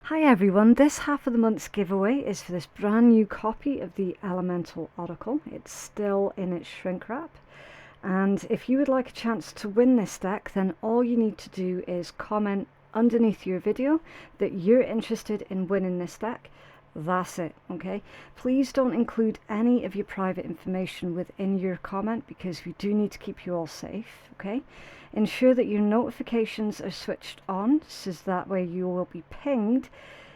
Hi everyone, this half of the month's giveaway is for this brand new copy of the Elemental Oracle. It's still in its shrink wrap, and if you would like a chance to win this deck, then all you need to do is comment underneath your video that you're interested in winning this deck. That's it, okay? Please don't include any of your private information within your comment because we do need to keep you all safe, okay? Ensure that your notifications are switched on so that way you will be pinged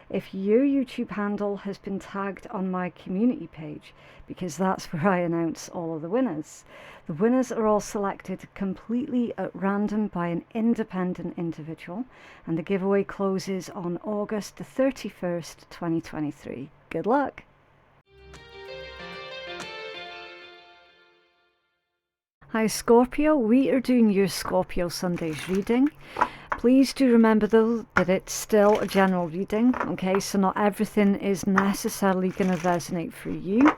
if your YouTube handle has been tagged on my community page, because that's where I announce all of the winners. The winners are all selected completely at random by an independent individual, and the giveaway closes on August the 31st, 2023. Good luck! Hi Scorpio, we are doing your Scorpio Sunday's reading. Please do remember though that it's still a general reading, okay, so not everything is necessarily going to resonate for you.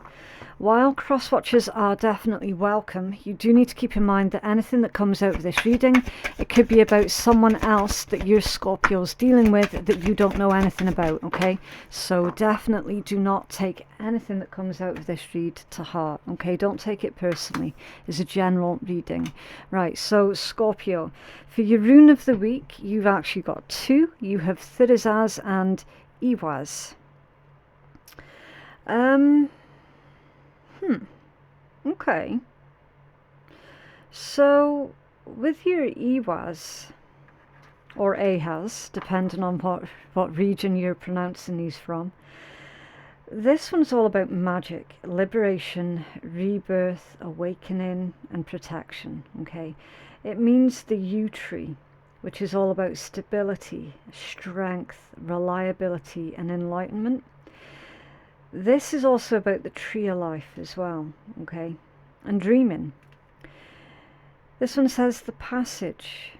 While cross-watchers are definitely welcome, you do need to keep in mind that anything that comes out of this reading, it could be about someone else that your Scorpio's dealing with that you don't know anything about, okay? So definitely do not take anything that comes out of this read to heart, okay? Don't take it personally. It's a general reading. Right, so Scorpio, for your rune of the week, you've actually got two. You have Thirizaz and Iwaz. Okay. So, with your Iwaz, or Ahaz, depending on what region you're pronouncing these from, this one's all about magic, liberation, rebirth, awakening, and protection, okay? It means the yew tree, which is all about stability, strength, reliability, and enlightenment. This is also about the tree of life as well, okay? And dreaming. This one says the passage.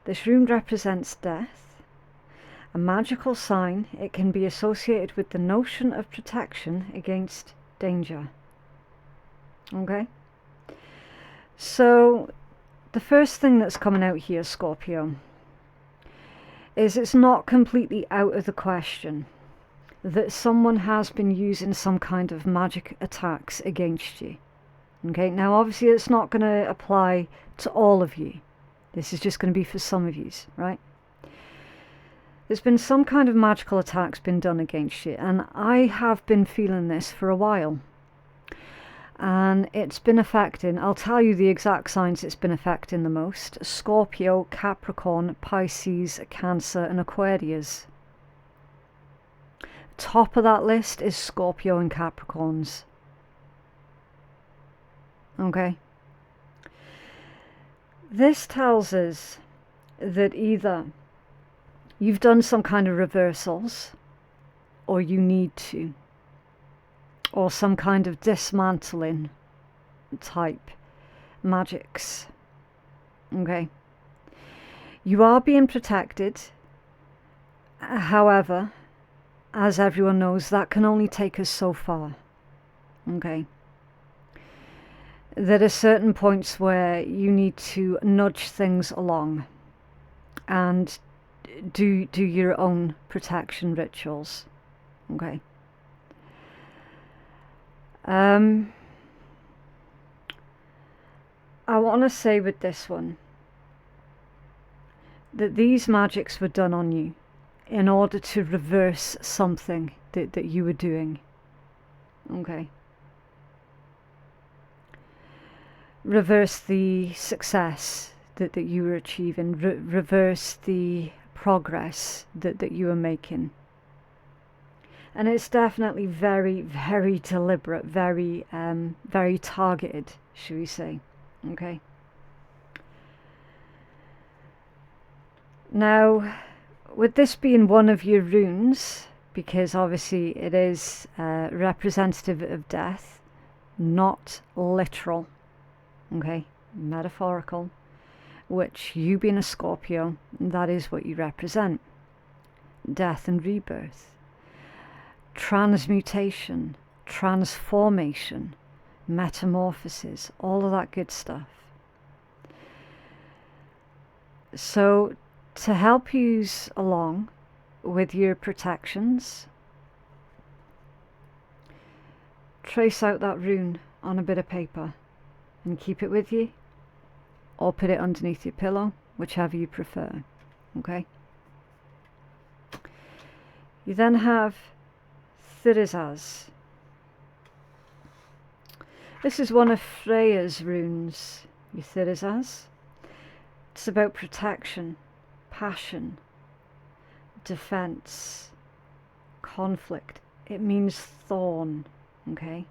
This rune represents death. A magical sign, it can be associated with the notion of protection against danger. Okay? So, the first thing that's coming out here, Scorpio, is it's not completely out of the question that someone has been using some kind of magic attacks against you. Okay, now obviously it's not going to apply to all of you. This is just going to be for some of you, right? There's been some kind of magical attacks been done against you, and I have been feeling this for a while. And it's been affecting, I'll tell you the exact signs it's been affecting the most: Scorpio, Capricorn, Pisces, Cancer, and Aquarius. Top of that list is Scorpio and Capricorns. Okay. This tells us that either you've done some kind of reversals, or you need to, or some kind of dismantling type magics. Okay. You are being protected. However, as everyone knows, that can only take us so far. Okay. There are certain points where you need to nudge things along and do your own protection rituals. Okay. I want to say with this one that these magics were done on you in order to reverse something that you were doing. Okay. Reverse the success that you were achieving. Reverse the progress that you were making. And it's definitely very, very deliberate, very targeted, should we say. Okay. Now, with this being one of your runes, because obviously it is representative of death, not literal, okay, metaphorical, which you being a Scorpio, that is what you represent. Death and rebirth, transmutation, transformation, metamorphosis, all of that good stuff. So to help you along, with your protections, trace out that rune on a bit of paper and keep it with you, or put it underneath your pillow, whichever you prefer. Okay? You then have Thirizaz. This is one of Freya's runes, your Thirizaz. It's about protection, passion, defense, conflict. It means thorn, okay?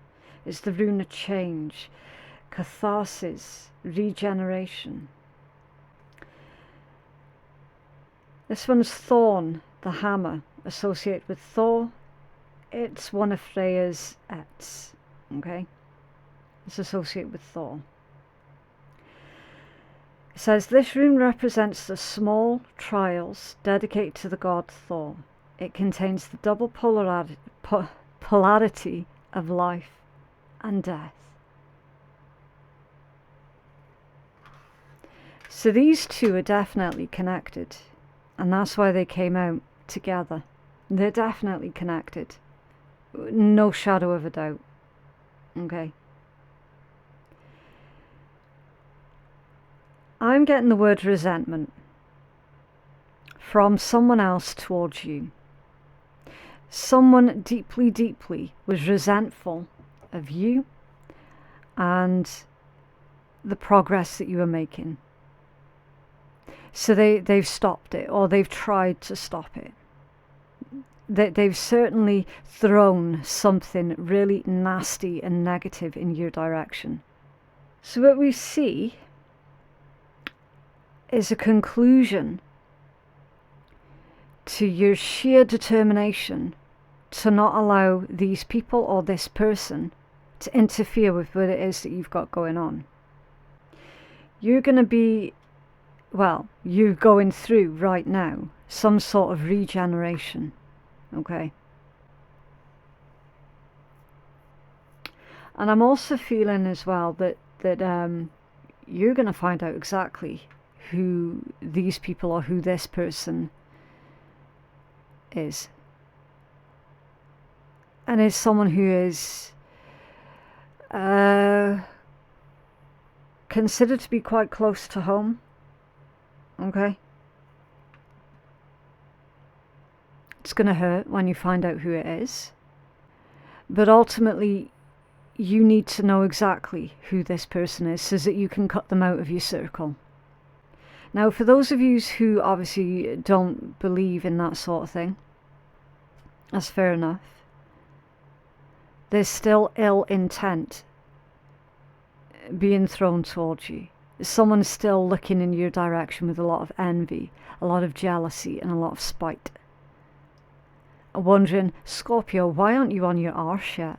It's the rune of change, catharsis, regeneration. This one's thorn, the hammer, associated with Thor. It's one of Freya's Ets, okay? It's associated with Thor. It says, this rune represents the small trials dedicated to the god Thor. It contains the double polarity of life and death. So these two are definitely connected, and that's why they came out together. They're definitely connected. No shadow of a doubt. Okay. I'm getting the word resentment from someone else towards you. Someone deeply, deeply was resentful of you and the progress that you were making. So they've stopped it, or they've tried to stop it. They've certainly thrown something really nasty and negative in your direction. So what we see is a conclusion to your sheer determination to not allow these people or this person to interfere with what it is that you've got going on. You're going to be, well, you're going through right now some sort of regeneration, okay? And I'm also feeling as well that you're going to find out exactly who these people or who this person is. And is someone who is considered to be quite close to home. Okay? It's going to hurt when you find out who it is. But ultimately, you need to know exactly who this person is so that you can cut them out of your circle. Now, for those of you who obviously don't believe in that sort of thing, that's fair enough. There's still ill intent being thrown towards you. Someone's still looking in your direction with a lot of envy, a lot of jealousy, and a lot of spite. Wondering, Scorpio, why aren't you on your arse yet?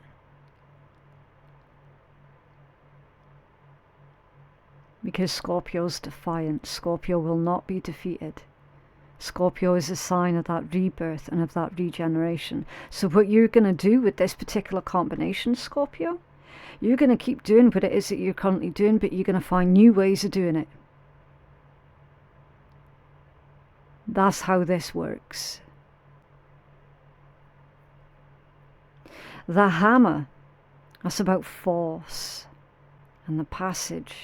Because Scorpio's defiant. Scorpio will not be defeated. Scorpio is a sign of that rebirth and of that regeneration. So what you're going to do with this particular combination, Scorpio, you're going to keep doing what it is that you're currently doing, but you're going to find new ways of doing it. That's how this works. The hammer, that's about force and the passage.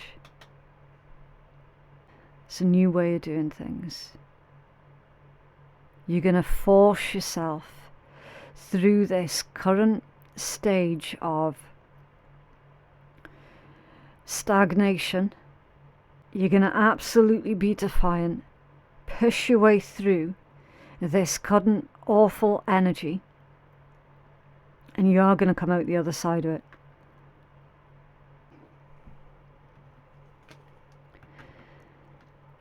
It's a new way of doing things. You're going to force yourself through this current stage of stagnation. You're going to absolutely be defiant, push your way through this current awful energy, and you are going to come out the other side of it.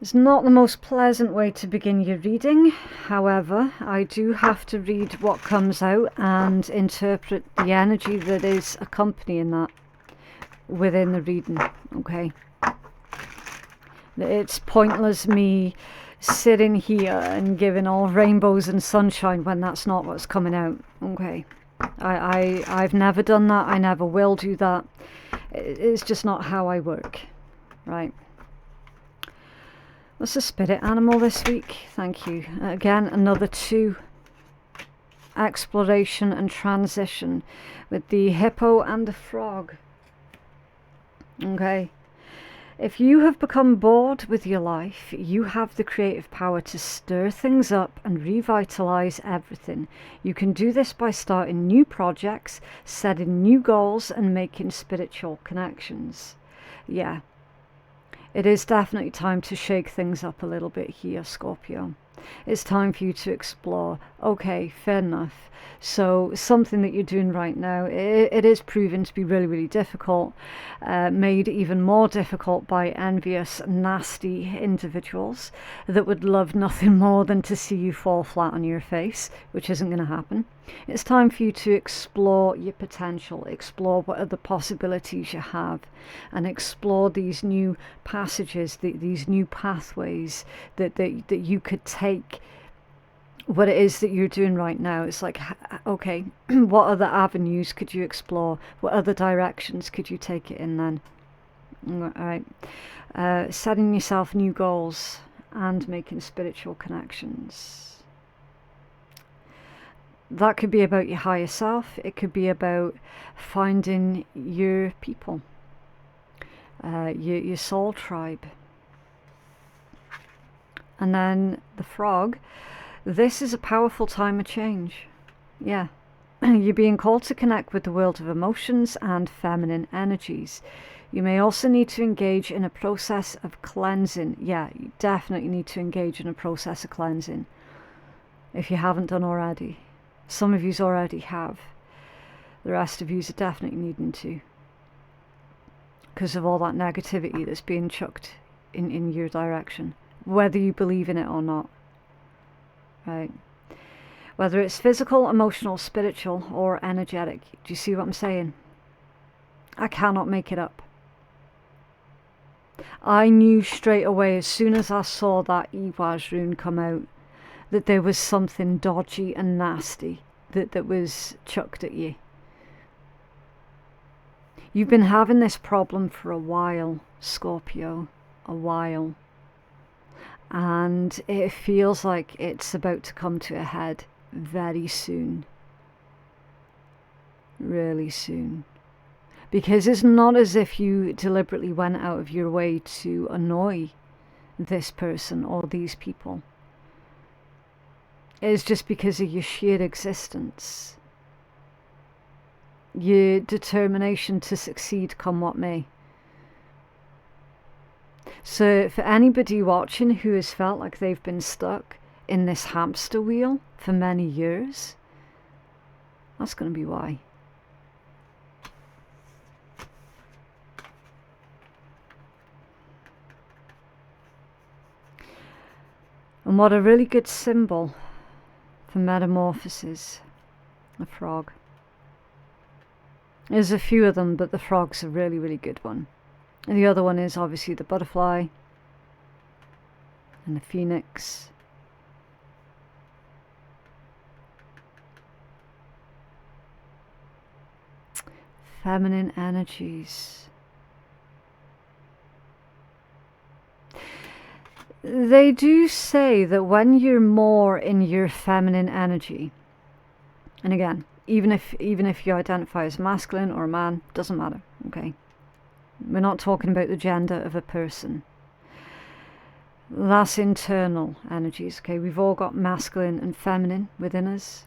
It's not the most pleasant way to begin your reading. However, I do have to read what comes out and interpret the energy that is accompanying that within the reading, okay? It's pointless me sitting here and giving all rainbows and sunshine when that's not what's coming out, okay? I've never done that. I never will do that. It's just not how I work, right? What's the spirit animal this week? Thank you. Again, another 2. exploration and transition with the hippo and the frog. Okay. If you have become bored with your life, you have the creative power to stir things up and revitalize everything. You can do this by starting new projects, setting new goals, and making spiritual connections. Yeah, it is definitely time to shake things up a little bit here, Scorpio. It's time for you to explore. Okay, fair enough. So something that you're doing right now, it is proven to be really, really difficult, made even more difficult by envious, nasty individuals that would love nothing more than to see you fall flat on your face, which isn't going to happen. It's time for you to explore your potential, explore what other possibilities you have, and explore these new passages, these new pathways that you could take what it is that you're doing right now. It's like, okay, what other avenues could you explore? What other directions could you take it in then? All right. Setting yourself new goals and making spiritual connections. That could be about your higher self. It could be about finding your people, your soul tribe. And then the frog. This is a powerful time of change. Yeah. You're being called to connect with the world of emotions and feminine energies. You may also need to engage in a process of cleansing. Yeah, you definitely need to engage in a process of cleansing if you haven't done already. Some of yous already have. The rest of yous are definitely needing to, because of all that negativity that's being chucked in your direction, whether you believe in it or not. Right? Whether it's physical, emotional, spiritual, or energetic. Do you see what I'm saying? I cannot make it up. I knew straight away, as soon as I saw that Iwaz rune come out, that there was something dodgy and nasty that was chucked at you. You've been having this problem for a while, Scorpio. A while. And it feels like it's about to come to a head very soon. Really soon. Because it's not as if you deliberately went out of your way to annoy this person or these people. It's just because of your sheer existence. Your determination to succeed come what may. So for anybody watching who has felt like they've been stuck in this hamster wheel for many years, that's going to be why. And what a really good symbol for metamorphosis, a frog. There's a few of them, but the frog's a really, really good one. And the other one is obviously the butterfly and the phoenix. Feminine energies. They do say that when you're more in your feminine energy, and again, even if you identify as masculine or a man, doesn't matter, okay? We're not talking about the gender of a person. That's internal energies, okay? We've all got masculine and feminine within us.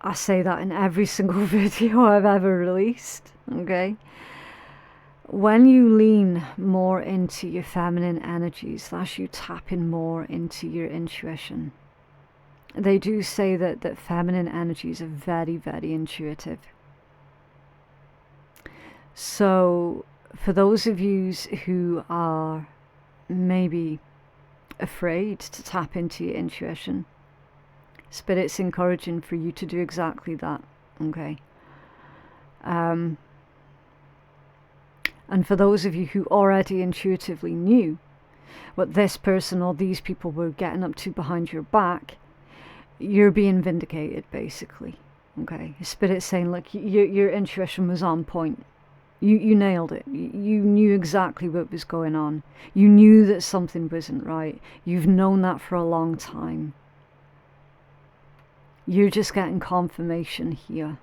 I say that in every single video I've ever released, okay? When you lean more into your feminine energies, that's you tapping more into your intuition. They do say that feminine energies are very, very intuitive. So for those of you who are maybe afraid to tap into your intuition, Spirit's encouraging for you to do exactly that, okay? And for those of you who already intuitively knew what this person or these people were getting up to behind your back, you're being vindicated, basically, okay? Spirit's saying, look, your intuition was on point. You nailed it. You knew exactly what was going on. You knew that something wasn't right. You've known that for a long time. You're just getting confirmation here.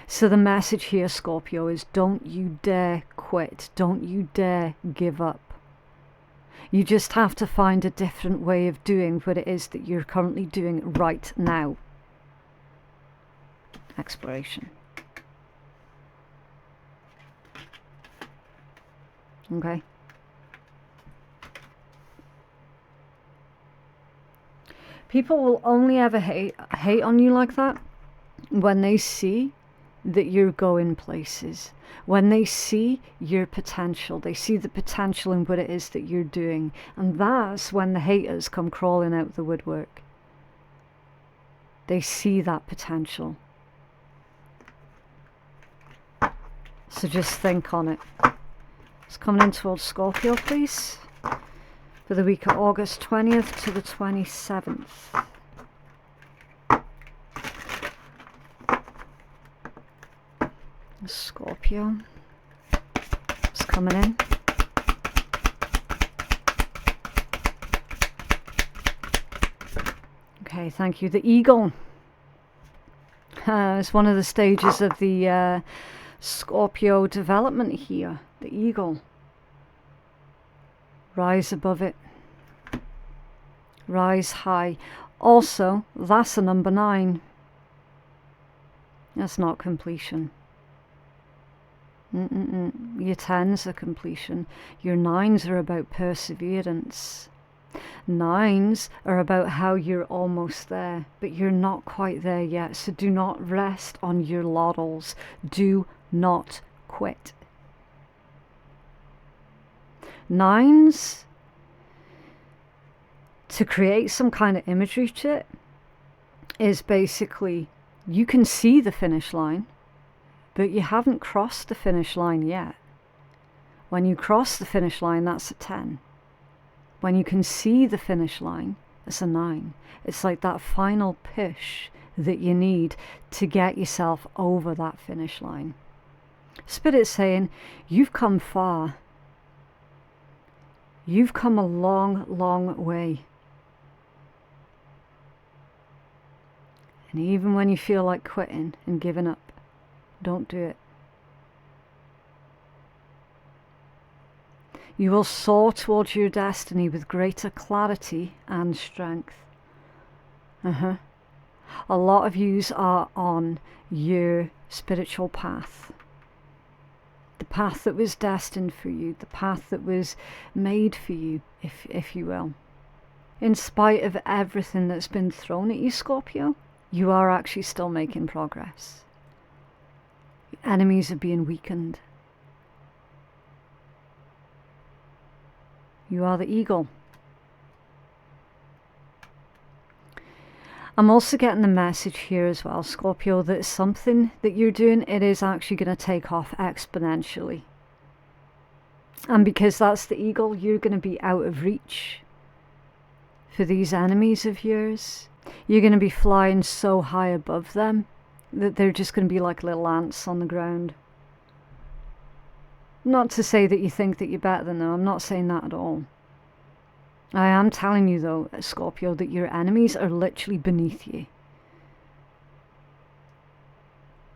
So the message here, Scorpio, is don't you dare quit. Don't you dare give up. You just have to find a different way of doing what it is that you're currently doing right now. Exploration. Okay. People will only ever hate on you like that when they see that you're going places. When they see your potential, they see the potential in what it is that you're doing. And that's when the haters come crawling out the woodwork. They see that potential. So just think on it. It's coming in towards Scorpio, please. For the week of August 20th to the 27th. Scorpio. It's coming in. Okay, thank you. The eagle. It's one of the stages of the Scorpio development here. The eagle. Rise above it. Rise high. Also, that's a number 9. That's not completion. Your 10s are completion. Your 9s are about perseverance. 9s are about how you're almost there, but you're not quite there yet. So do not rest on your laurels. Do not quit. 9s, to create some kind of imagery to it, is basically you can see the finish line, but you haven't crossed the finish line yet. When you cross the finish line, that's a 10. When you can see the finish line, it's a 9. It's like that final push that you need to get yourself over that finish line. Spirit's saying, you've come far. You've come a long, long way. And even when you feel like quitting and giving up, don't do it. You will soar towards your destiny with greater clarity and strength. A lot of yous are on your spiritual path. The path that was destined for you. The path that was made for you, if you will. In spite of everything that's been thrown at you, Scorpio, you are actually still making progress. Your enemies are being weakened. You are the eagle. I'm also getting the message here as well, Scorpio, that something that you're doing, it is actually going to take off exponentially. And because that's the eagle, you're going to be out of reach for these enemies of yours. You're going to be flying so high above them that they're just going to be like little ants on the ground. Not to say that you think that you're better than them. I'm not saying that at all. I am telling you though, Scorpio, that your enemies are literally beneath you.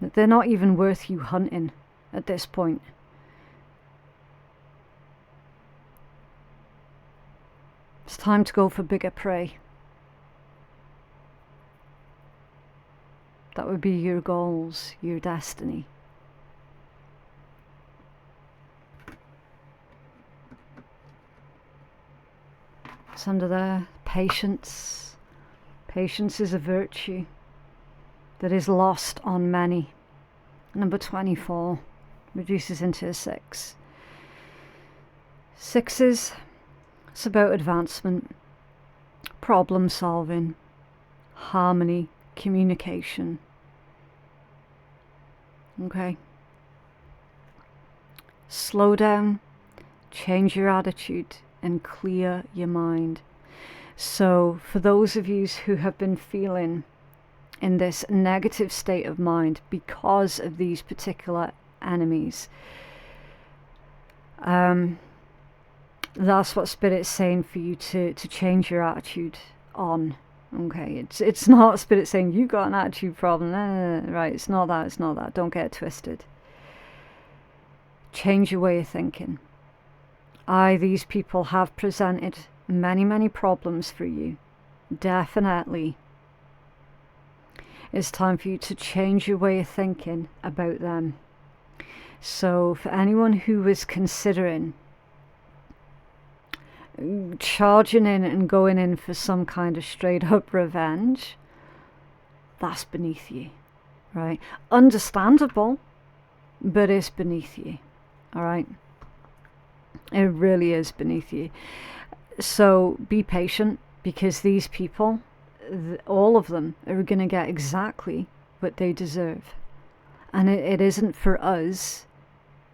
That they're not even worth you hunting at this point. It's time to go for bigger prey. That would be your goals, your destiny. It's under there. Patience. Patience is a virtue that is lost on many. Number 24 reduces into a 6. 6s, it's about advancement, problem solving, harmony, communication. Okay. Slow down, change your attitude, and clear your mind. So for those of you who have been feeling in this negative state of mind because of these particular enemies, that's what Spirit's saying for you to change your attitude on. Okay, it's not Spirit saying you got an attitude problem. Right, it's not that, it's not that. Don't get it twisted. Change your way of thinking. These people have presented many, many problems for you. Definitely. It's time for you to change your way of thinking about them. So for anyone who is considering charging in and going in for some kind of straight up revenge, that's beneath you, right? Understandable, but it's beneath you, all right? It really is beneath you. So be patient, because these people, all of them, are going to get exactly what they deserve. And it isn't for us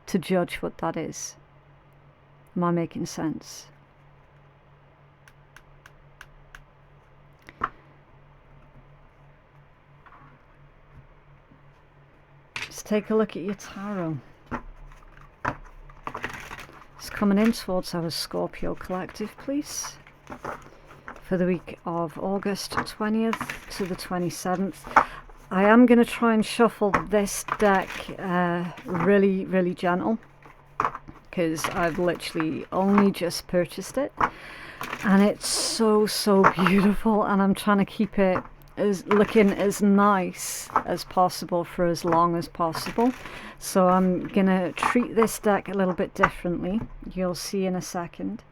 to judge what that is. Am I making sense? Let's take a look at your tarot. It's coming in towards our Scorpio collective, please, for the week of August 20th to the 27th. I am going to try and shuffle this deck really, really gentle, because I've literally only just purchased it, and it's so, so beautiful, and I'm trying to keep it looking as nice as possible for as long as possible. So I'm gonna treat this deck a little bit differently. You'll see in a second.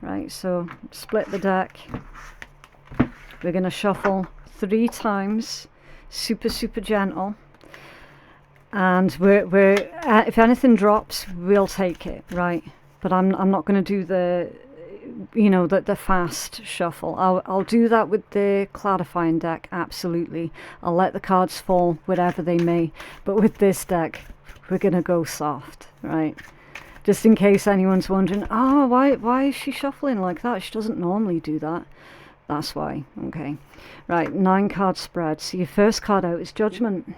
Right, so split the deck. We're gonna shuffle 3 times, super, super gentle, and we're if anything drops, we'll take it, right? But I'm not gonna do the the fast shuffle. I'll do that with the clarifying deck, absolutely. I'll let the cards fall wherever they may, but with this deck we're gonna go soft, right? Just in case anyone's wondering, oh, why is she shuffling like that? She doesn't normally do that. That's why. Okay, right, 9 card spread. So your first card out is Judgment.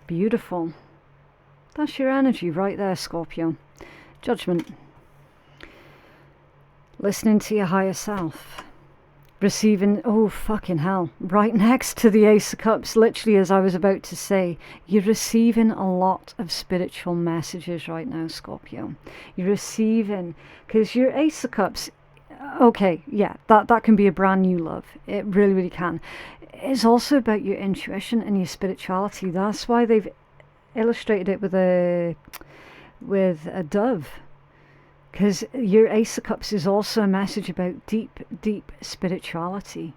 Beautiful. That's your energy right there, Scorpio. Judgment. Listening to your higher self. Receiving, oh fucking hell, right next to the Ace of Cups, literally as I was about to say, you're receiving a lot of spiritual messages right now, Scorpio. You're receiving, because your Ace of Cups, okay, yeah, that can be a brand new love. It really, really can. It's also about your intuition and your spirituality. That's why they've illustrated it with a dove. Because your Ace of Cups is also a message about deep, deep spirituality.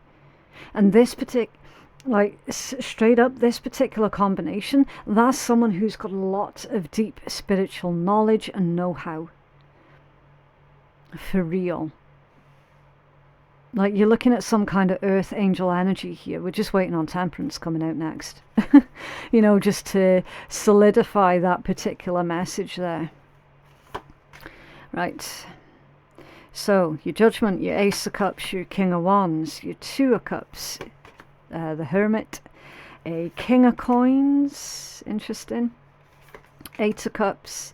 And this straight up, this particular combination, that's someone who's got a lot of deep spiritual knowledge and know-how. For real. Like, you're looking at some kind of earth angel energy here. We're just waiting on Temperance coming out next. Just to solidify that particular message there. Right, so your Judgment, your Ace of Cups, your King of Wands, your 2 of Cups, the Hermit, a King of Coins, interesting, 8 of Cups,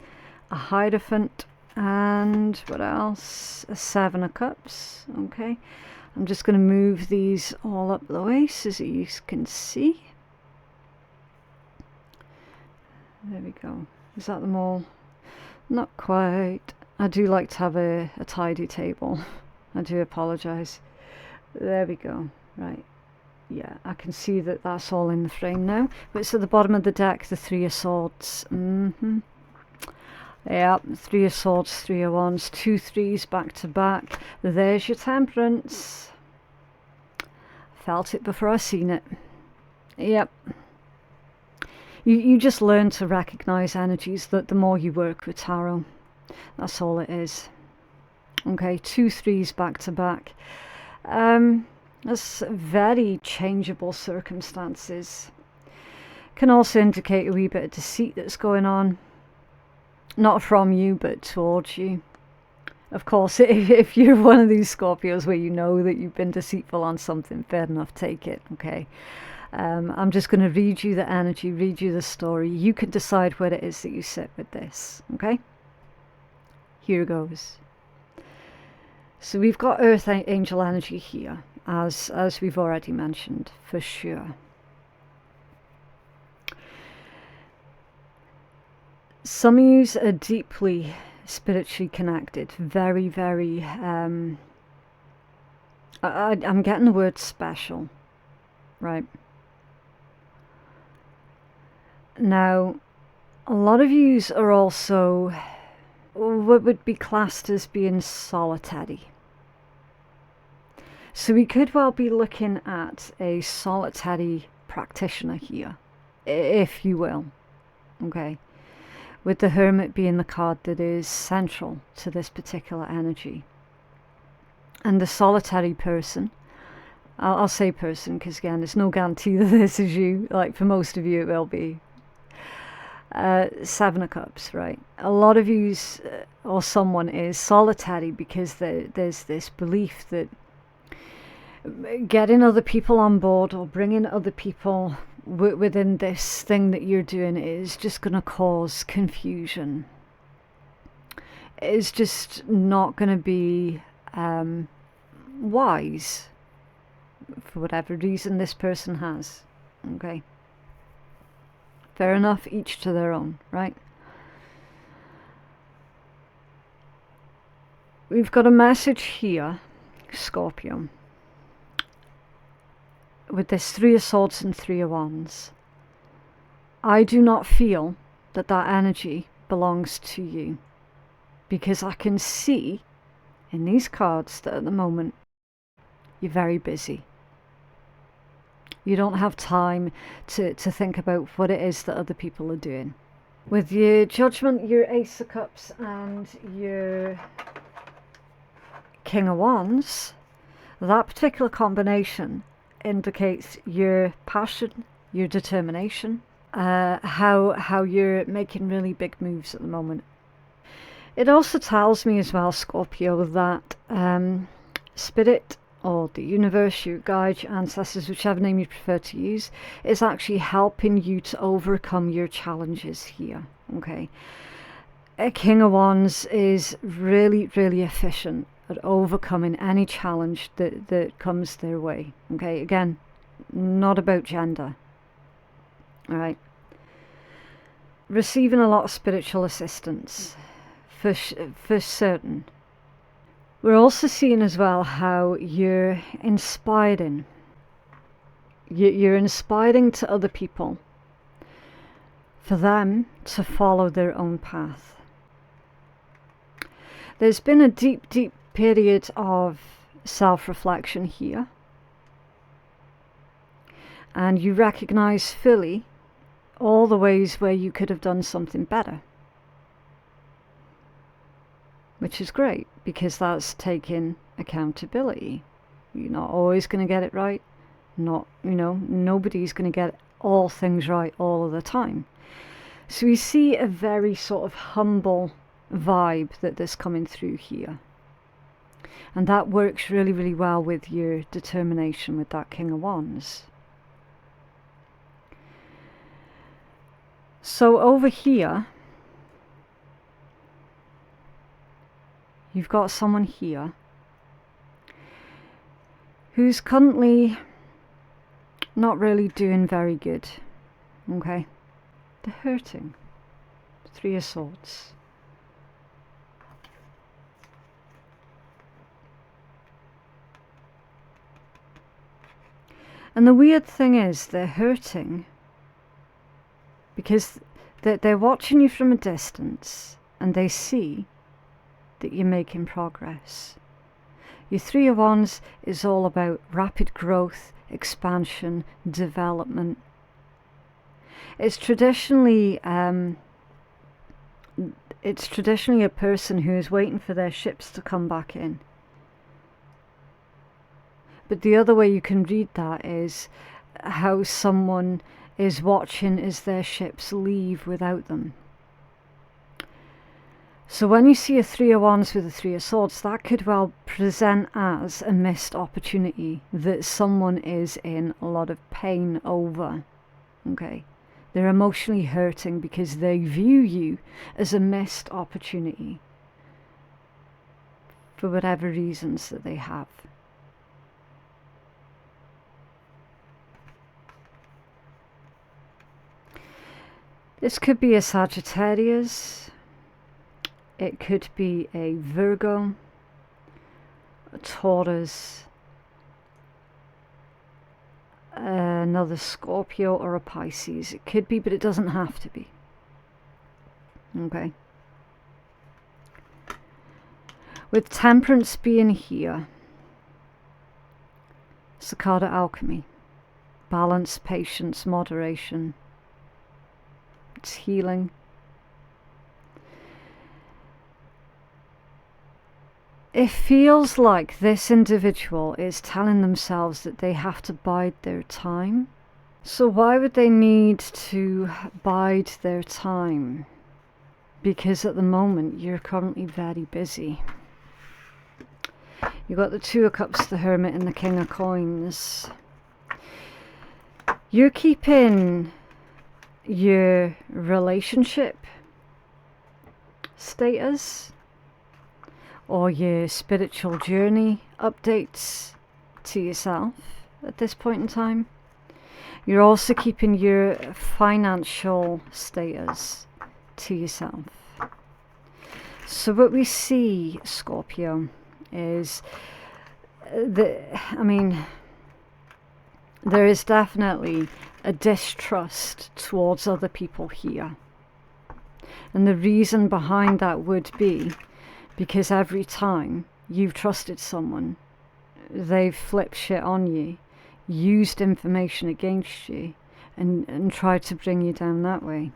a Hierophant, and what else, a 7 of Cups. Okay, I'm just going to move these all up the way so that you can see. There we go. Is that them all? Not quite. I do like to have a tidy table. I do apologise. There we go. Right. Yeah, I can see that that's all in the frame now. But it's at the bottom of the deck, the 3 of Swords. Yeah, 3 of Swords, 3 of Wands, 2 3s back to back. There's your Temperance. Felt it before I seen it. Yep. You just learn to recognise energies that the more you work with tarot. That's all it is. Okay, 2 3s back to back. That's very changeable circumstances. Can also indicate a wee bit of deceit that's going on. Not from you, but towards you. Of course, if you're one of these Scorpios where you know that you've been deceitful on something, fair enough, take it, okay? I'm just going to read you the energy, read you the story. You can decide where it is that you sit with this, okay? Here goes. So we've got Earth Angel energy here. as we've already mentioned, for sure. Some of you are deeply spiritually connected, very, very, I'm getting the word special, right? Now, a lot of you are also what would be classed as being solitary. So we could well be looking at a solitary practitioner here, if you will, okay? With the Hermit being the card that is central to this particular energy. And the solitary person, I'll say person because again there's no guarantee that this is you, like for most of you it will be. Seven of Cups, right? A lot of you or someone is solitary because there's this belief that getting other people on board or bringing other people within this thing that you're doing is just going to cause confusion. It's just not going to be wise for whatever reason this person has. Okay, fair enough, each to their own, right? We've got a message here, Scorpio, with this Three of Swords and Three of Wands. I do not feel that energy belongs to you, because I can see in these cards that at the moment you're very busy. You don't have time to think about what it is that other people are doing. With your Judgment, your Ace of Cups and your King of Wands, that particular combination indicates your passion, your determination, how you're making really big moves at the moment. It also tells me as well, Scorpio, that spirit or the universe, your guides, your ancestors, whichever name you prefer to use, is actually helping you to overcome your challenges here. Okay, a King of Wands is really, really efficient at overcoming any challenge that comes their way. Okay, again, not about gender. All right, receiving a lot of spiritual assistance for certain. We're also seeing as well how you're inspiring. You're inspiring to other people for them to follow their own path. There's been a deep, deep period of self-reflection here. And you recognize fully all the ways where you could have done something better. Which is great, because that's taking accountability. You're not always going to get it right. Nobody's going to get all things right all of the time. So we see a very sort of humble vibe that's coming through here. And that works really, really well with your determination with that King of Wands. So over here, you've got someone here who's currently not really doing very good. Okay, they're hurting. Three of Swords. And the weird thing is they're hurting because they're watching you from a distance and they see that you're making progress. Your Three of Wands is all about rapid growth, expansion, development. It's traditionally a person who is waiting for their ships to come back in. But the other way you can read that is how someone is watching as their ships leave without them. So when you see a Three of Wands with a Three of Swords, that could well present as a missed opportunity that someone is in a lot of pain over. Okay, they're emotionally hurting because they view you as a missed opportunity for whatever reasons that they have. This could be a Sagittarius, it could be a Virgo, a Taurus, another Scorpio, or a Pisces. It could be, but it doesn't have to be. Okay. With Temperance being here, it's the card of alchemy. Balance, patience, moderation. It's healing. It feels like this individual is telling themselves that they have to bide their time. So why would they need to bide their time? Because at the moment you're currently very busy. You've got the Two of Cups, the Hermit, and the King of Coins. You're keeping your relationship status or your spiritual journey updates to yourself at this point in time. You're also keeping your financial status to yourself. So what we see, Scorpio, is there is definitely a distrust towards other people here. And the reason behind that would be because every time you've trusted someone, they've flipped shit on you, used information against you, and tried to bring you down that way.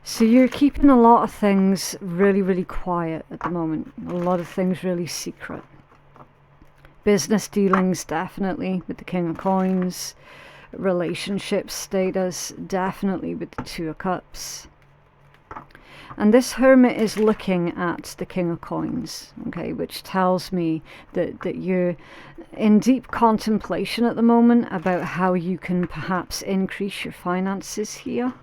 So you're keeping a lot of things really, really quiet at the moment. A lot of things really secret. Business dealings, definitely, with the King of Coins. Relationship status, definitely with the Two of Cups. And this Hermit is looking at the King of Coins, okay, which tells me that you're in deep contemplation at the moment about how you can perhaps increase your finances here.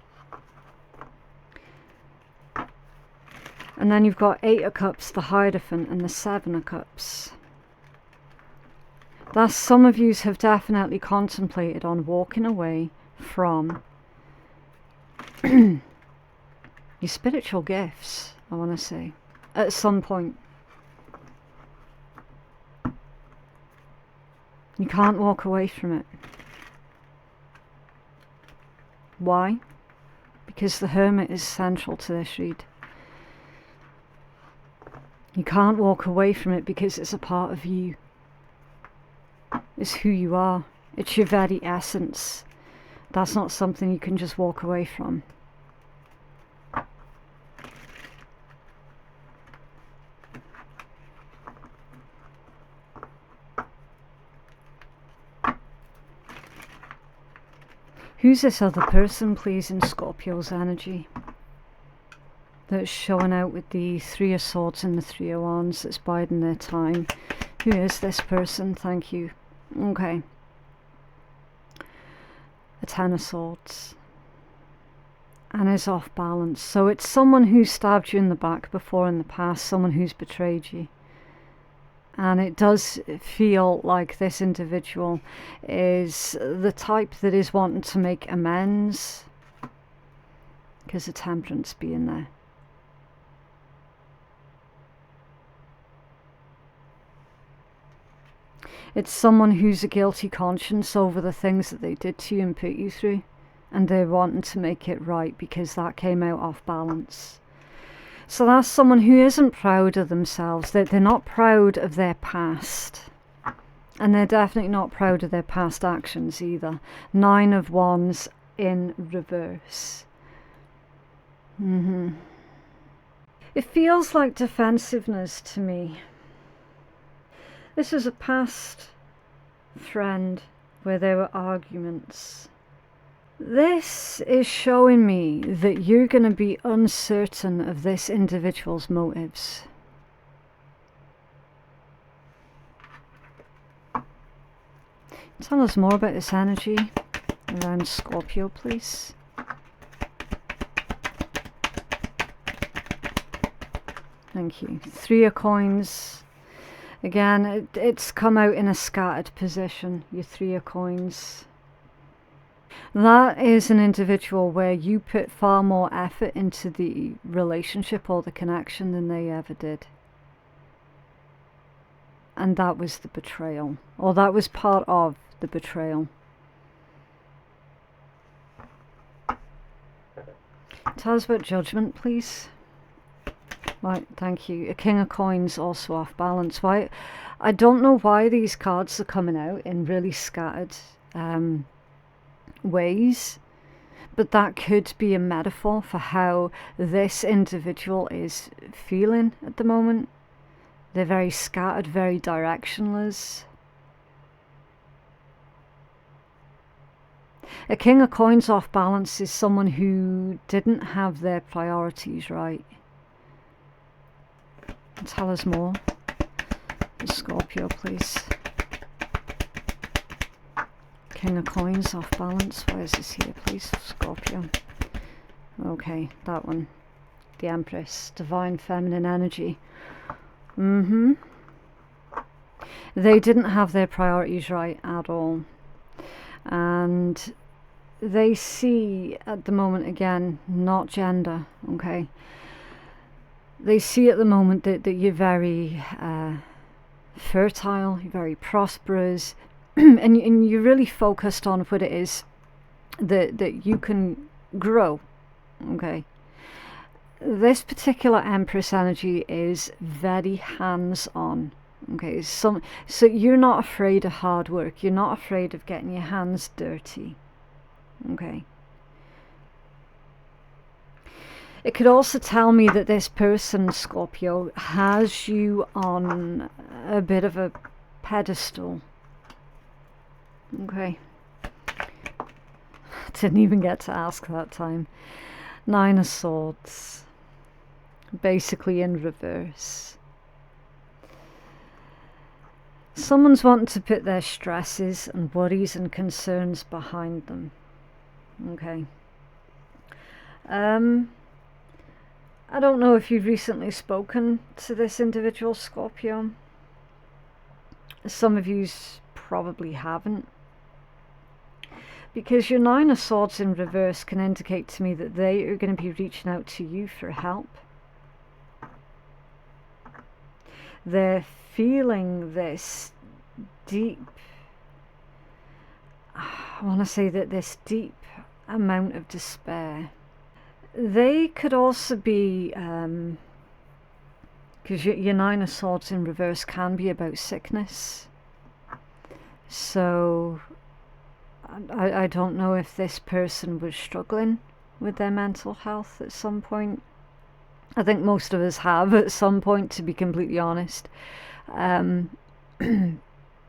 And then you've got Eight of Cups, the Hierophant, and the Seven of Cups. Thus, some of you have definitely contemplated on walking away from your spiritual gifts, I want to say, at some point. You can't walk away from it. Why? Because the Hermit is central to this read. You can't walk away from it because it's a part of you. It's who you are. It's your very essence. That's not something you can just walk away from. Who's this other person, please, in Scorpio's energy? That's showing out with the Three of Swords and the Three of Wands, that's biding their time. Who is this person? Thank you. Okay. A Ten of Swords. And is off balance. So it's someone who stabbed you in the back before in the past, someone who's betrayed you. And it does feel like this individual is the type that is wanting to make amends. Because of Temperance being there. It's someone who's a guilty conscience over the things that they did to you and put you through. And they're wanting to make it right because that came out off balance. So that's someone who isn't proud of themselves. They're not proud of their past. And they're definitely not proud of their past actions either. Nine of Wands in reverse. It feels like defensiveness to me. This is a past friend where there were arguments. This is showing me that you're going to be uncertain of this individual's motives. Tell us more about this energy around Scorpio, please. Thank you. Three of Coins. Again, it's come out in a scattered position, your Three of Coins. That is an individual where you put far more effort into the relationship or the connection than they ever did. And that was the betrayal, or that was part of the betrayal. Tell us about judgment, please. Right, thank you. A King of Coins also off balance. Why? I don't know why these cards are coming out in really scattered ways, but that could be a metaphor for how this individual is feeling at the moment. They're very scattered, very directionless. A King of Coins off balance is someone who didn't have their priorities right. Tell us more. Scorpio, please. King of Coins off balance. Why is this here, please? Scorpio. Okay, that one. The Empress. Divine feminine energy. They didn't have their priorities right at all. And they see at the moment, again, not gender, okay? They see at the moment that you're very fertile, you're very prosperous, and you're really focused on what it is that you can grow, okay? This particular Empress energy is very hands-on, okay? So you're not afraid of hard work, you're not afraid of getting your hands dirty, okay? It could also tell me that this person, Scorpio, has you on a bit of a pedestal. Okay. Didn't even get to ask that time. Nine of Swords. Basically in reverse. Someone's wanting to put their stresses and worries and concerns behind them. Okay. I don't know if you've recently spoken to this individual, Scorpio. Some of you probably haven't. Because your Nine of Swords in reverse can indicate to me that they are going to be reaching out to you for help. They're feeling this deep, I want to say that this deep amount of despair. They could also be, because your Nine of Swords in reverse can be about sickness. So, I don't know if this person was struggling with their mental health at some point. I think most of us have at some point, to be completely honest. But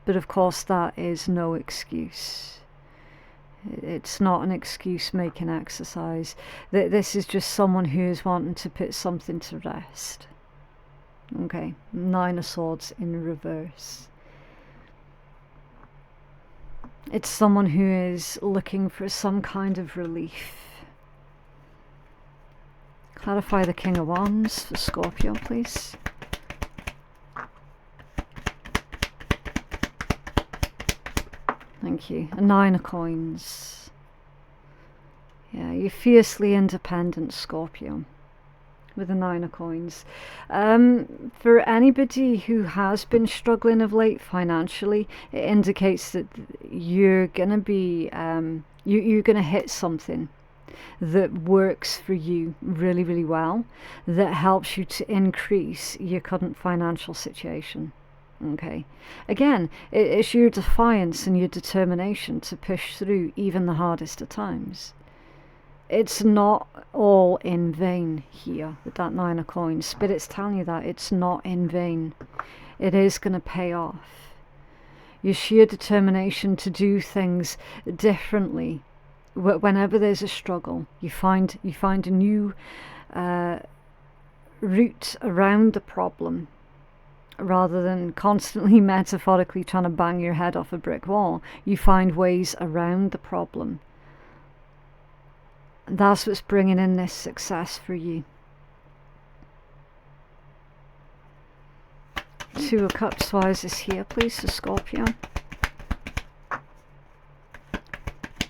of course, that is no excuse. It's not an excuse-making exercise. This is just someone who is wanting to put something to rest. Okay, Nine of Swords in reverse. It's someone who is looking for some kind of relief. Clarify the King of Wands for Scorpio, please. Thank you. A Nine of Coins. Yeah, you're fiercely independent, Scorpio, with a Nine of Coins. For anybody who has been struggling of late financially, it indicates that you're gonna be you're gonna hit something that works for you really, really well, that helps you to increase your current financial situation. Okay, again, it's your defiance and your determination to push through even the hardest of times. It's not all in vain here with that Nine of Coins. Spirit's telling you that it's not in vain. It is going to pay off. Your sheer determination to do things differently. Whenever there's a struggle, you find a new route around the problem. Rather than constantly metaphorically trying to bang your head off a brick wall, you find ways around the problem. That's what's bringing in this success for you. Two of Cups, why is this here, please, for Scorpio?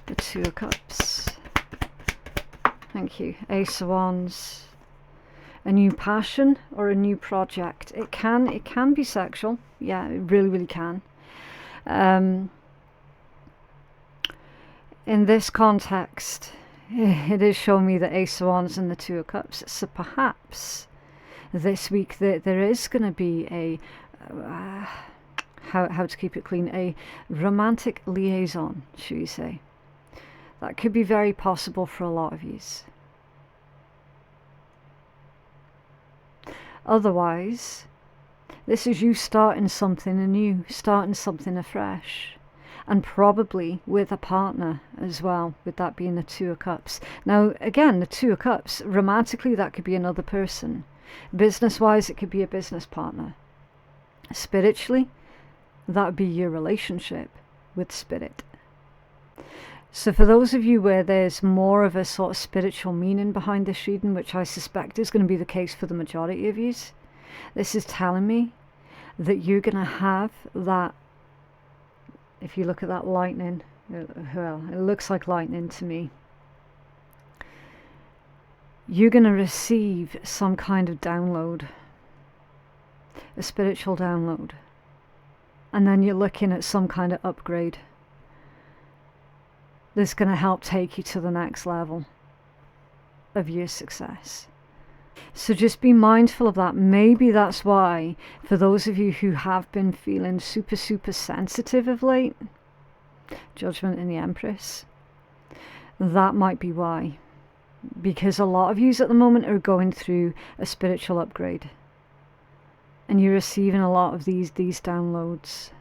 the Two of Cups. Thank you. Ace of Wands. A new passion or a new project. It can be sexual. Yeah, it really, really can. In this context, it is showing me the Ace of Wands and the Two of Cups. So perhaps this week there is going to be a how to keep it clean, a romantic liaison, should we say. That could be very possible for a lot of yous. Otherwise, this is you starting something anew, starting something afresh, and probably with a partner as well, with that being the Two of Cups. Now, again, the Two of Cups, romantically, that could be another person. Business-wise, it could be a business partner. Spiritually, that would be your relationship with spirit. So for those of you where there's more of a sort of spiritual meaning behind this reading, which I suspect is going to be the case for the majority of you, this is telling me that you're going to have that. If you look at that lightning, well, it looks like lightning to me. You're going to receive some kind of download, a spiritual download. And then you're looking at some kind of upgrade that's going to help take you to the next level of your success. So just be mindful of that. Maybe that's why, for those of you who have been feeling super, super sensitive of late, Judgment and the Empress, that might be why. Because a lot of yous at the moment are going through a spiritual upgrade. And you're receiving a lot of these downloads.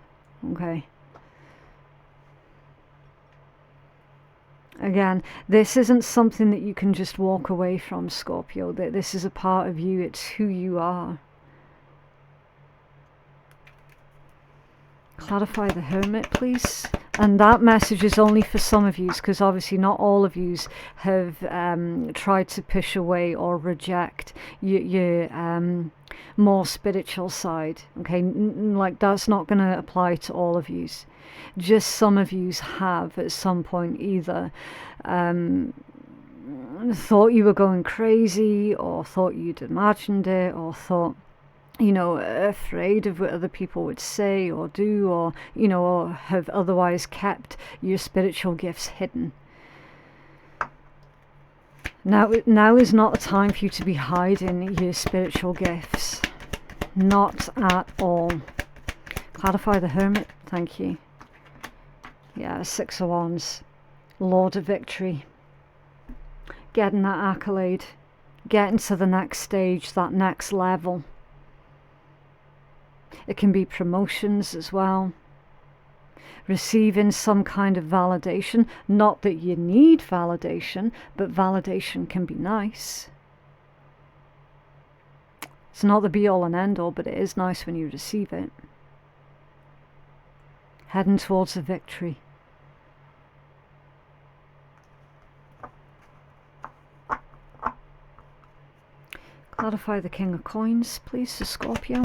Okay. Again, this isn't something that you can just walk away from, Scorpio. This is a part of you. It's who you are. Clarify the Hermit, please. And that message is only for some of yous, because obviously not all of yous have tried to push away or reject your more spiritual side. Okay, like that's not going to apply to all of yous. Just some of yous have at some point either thought you were going crazy, or thought you'd imagined it, or thought, you know, afraid of what other people would say or do, or, you know, or have otherwise kept your spiritual gifts hidden. Now is not the time for you to be hiding your spiritual gifts. Not at all. Clarify the Hermit, thank you. Yeah, Six of Wands. Lord of Victory. Getting that accolade. Getting to the next stage, that next level. It can be promotions as well. Receiving some kind of validation. Not that you need validation, but validation can be nice. It's not the be all and end all, but it is nice when you receive it. Heading towards a victory. Clarify the King of Coins, please, for Scorpio.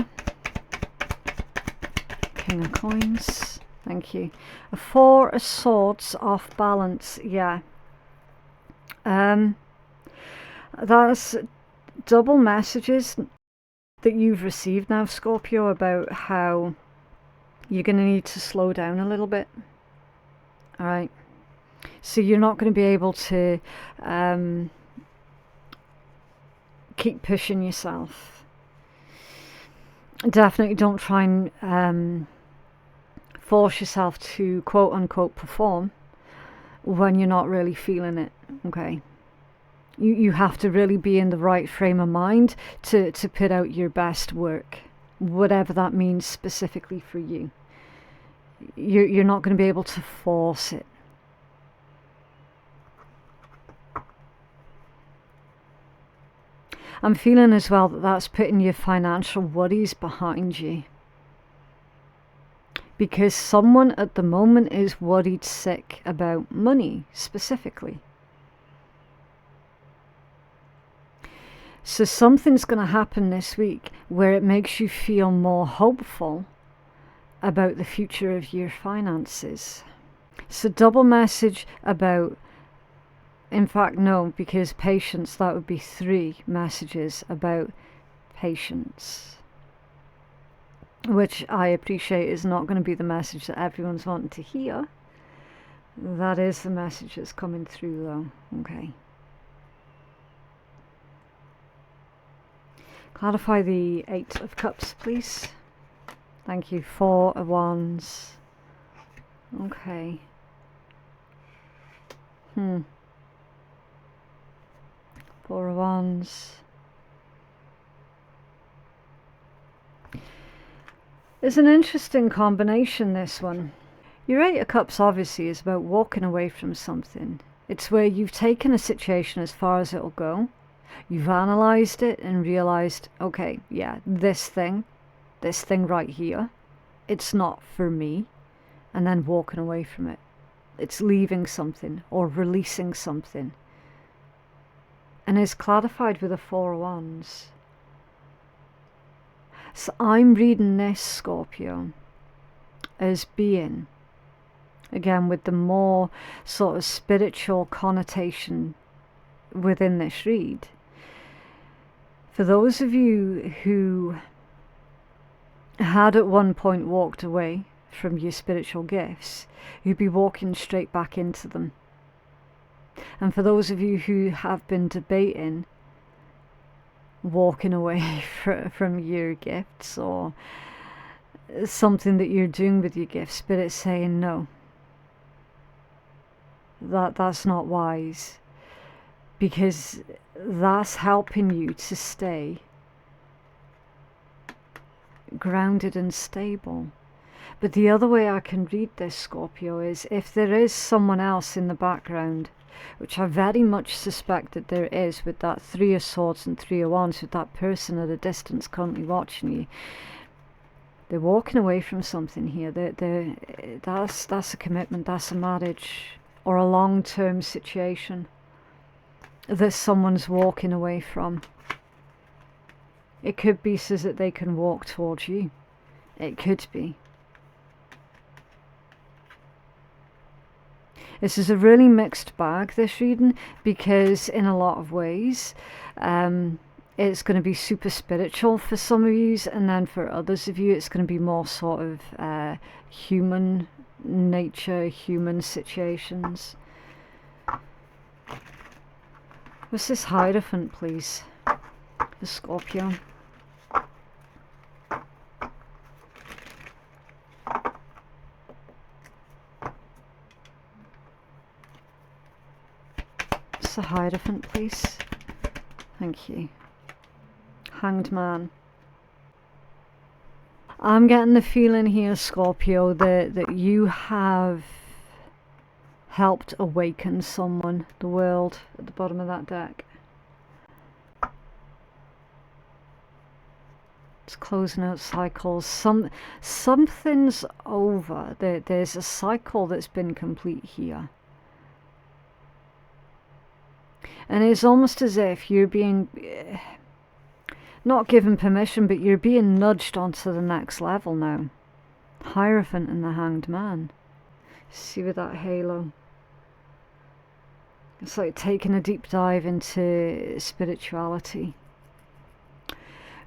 King of Coins, thank you. A Four of Swords off balance, yeah. That's double messages that you've received now, Scorpio, about how you're going to need to slow down a little bit. Alright. So you're not going to be able to keep pushing yourself. Definitely don't try and force yourself to quote unquote perform when you're not really feeling it. Okay. You have to really be in the right frame of mind to put out your best work, whatever that means specifically for you. You're not going to be able to force it. I'm feeling as well that that's putting your financial worries behind you. Because someone at the moment is worried sick about money, specifically. So something's going to happen this week where it makes you feel more hopeful about the future of your finances. So double message about, in fact no, because patience, that would be 3 messages about patience, which I appreciate is not going to be the message that everyone's wanting to hear. That is the message that's coming through though. Okay. Clarify the 8 of Cups, please. Thank you. 4 of Wands. Okay. 4 of Wands. It's an interesting combination, this one. Your 8 of Cups obviously is about walking away from something. It's where you've taken a situation as far as it'll go. You've analysed it and realised, okay, yeah, this thing right here, it's not for me. And then walking away from it. It's leaving something or releasing something. And it's clarified with a 4 of Wands. So I'm reading this, Scorpio, as being, again, with the more sort of spiritual connotation within this read. For those of you who had at one point walked away from your spiritual gifts, you'd be walking straight back into them. And for those of you who have been debating walking away from your gifts or something that you're doing with your gifts, Spirit's saying no, that's not wise, because that's helping you to stay grounded and stable. But the other way I can read this, Scorpio, is if there is someone else in the background, which I very much suspect that there is, with that 3 of Swords and 3 of Wands, with that person at a distance currently watching you, they're walking away from something here. That's a commitment, that's a marriage, or a long-term situation that someone's walking away from. It could be so that they can walk towards you. It could be. This is a really mixed bag, this reading, because in a lot of ways it's going to be super spiritual for some of you, and then for others of you it's going to be more sort of human nature, human situations. What's this Hierophant, please, for Scorpio? The Hierophant, please. Thank you. Hanged Man. I'm getting the feeling here, Scorpio, that you have helped awaken someone. The World at the bottom of that deck. It's closing out cycles. Something's over. There's a cycle that's been complete here. And it's almost as if you're being, not given permission, but you're being nudged onto the next level now. Hierophant and the Hanged Man. See with that halo. It's like taking a deep dive into spirituality.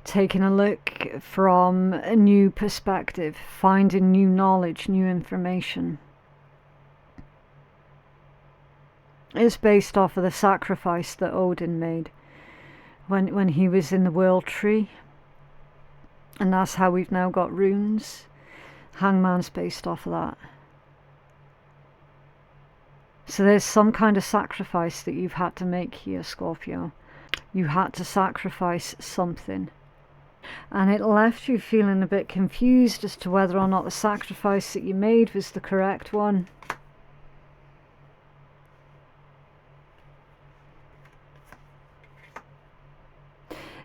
Taking a look from a new perspective. Finding new knowledge, new information. It's based off of the sacrifice that Odin made when he was in the World Tree, and that's how we've now got runes. Hangman's based off of that. So there's some kind of sacrifice that you've had to make here, Scorpio. You had to sacrifice something, and it left you feeling a bit confused as to whether or not the sacrifice that you made was the correct one.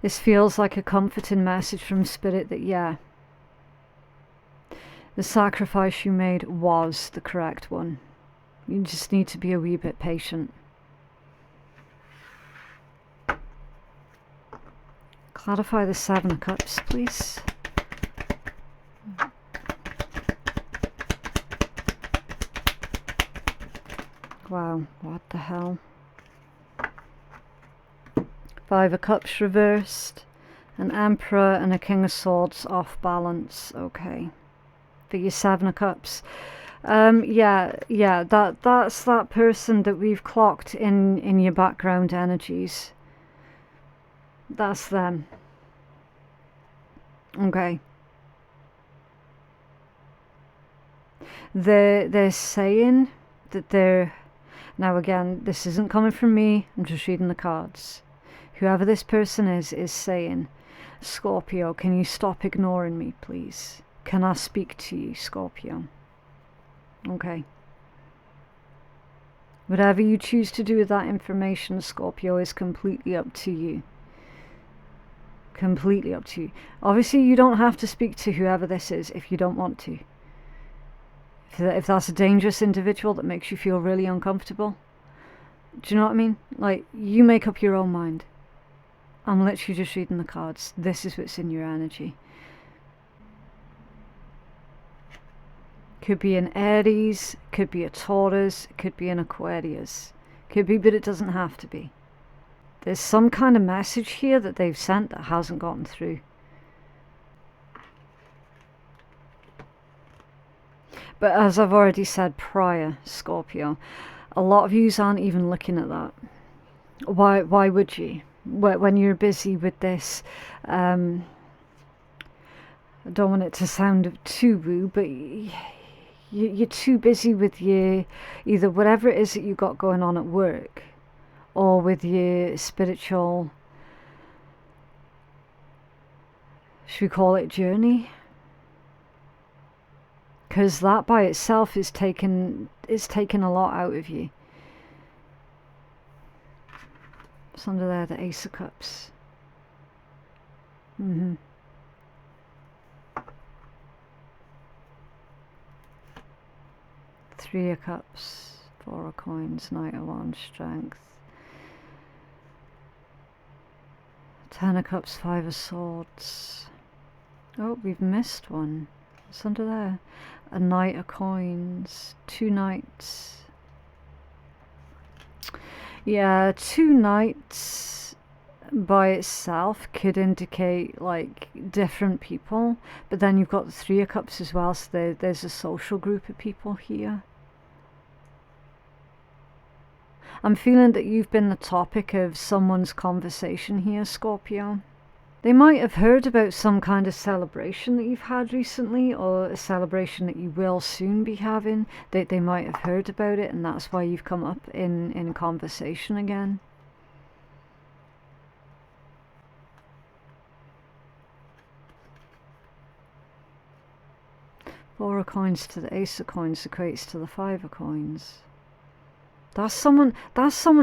This feels like a comforting message from Spirit that, yeah, the sacrifice you made was the correct one. You just need to be a wee bit patient. Clarify the 7 of Cups, please. Wow, what the hell? Five of Cups reversed, an Emperor and a King of Swords off balance. Okay. For your Seven of Cups. Yeah, that's that person that we've clocked in your background energies. That's them. Okay. They're saying that they're, now again, this isn't coming from me, I'm just reading the cards. Whoever this person is saying, Scorpio, can you stop ignoring me, please? Can I speak to you, Scorpio? Okay. Whatever you choose to do with that information, Scorpio, is completely up to you. Completely up to you. Obviously, you don't have to speak to whoever this is if you don't want to. If that's a dangerous individual that makes you feel really uncomfortable. Do you know what I mean? Like, you make up your own mind. I'm literally just reading the cards. This is what's in your energy. Could be an Aries, could be a Taurus, could be an Aquarius. Could be, but it doesn't have to be. There's some kind of message here that they've sent that hasn't gotten through. But as I've already said prior, Scorpio, a lot of yous aren't even looking at that. Why would you? When you're busy with this, I don't want it to sound too woo, but you're too busy with your, either whatever it is that you got going on at work, or with your spiritual, should we call it journey? Because that by itself is taking a lot out of you. What's under there? The Ace of Cups. Three of Cups, Four of Coins, Knight of Wands, Strength. Ten of Cups, Five of Swords. Oh, we've missed one. What's under there? A Knight of Coins, two Knights. Yeah, two Knights by itself could indicate like different people, but then you've got the Three of Cups as well, so there's a social group of people here. I'm feeling that you've been the topic of someone's conversation here, Scorpio. They might have heard about some kind of celebration that you've had recently, or a celebration that you will soon be having. They might have heard about it, and that's why you've come up in conversation again. Four of Coins to the Ace of Coins equates to the Five of Coins. That's someone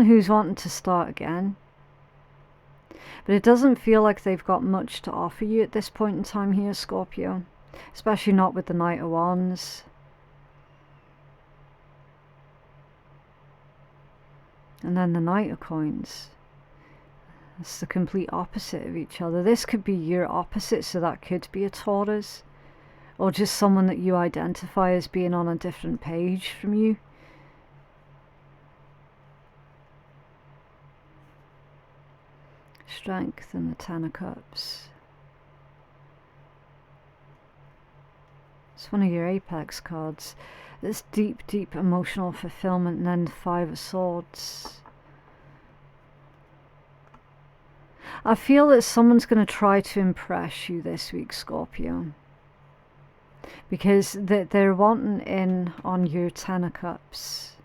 who's wanting to start again. But it doesn't feel like they've got much to offer you at this point in time here, Scorpio. Especially not with the Knight of Wands. And then the Knight of Coins. It's the complete opposite of each other. This could be your opposite, so that could be a Taurus. Or just someone that you identify as being on a different page from you. Strength and the Ten of Cups. It's one of your apex cards. This deep, deep emotional fulfillment, and then the Five of Swords. I feel that someone's going to try to impress you this week, Scorpio. Because they're wanting in on your Ten of Cups.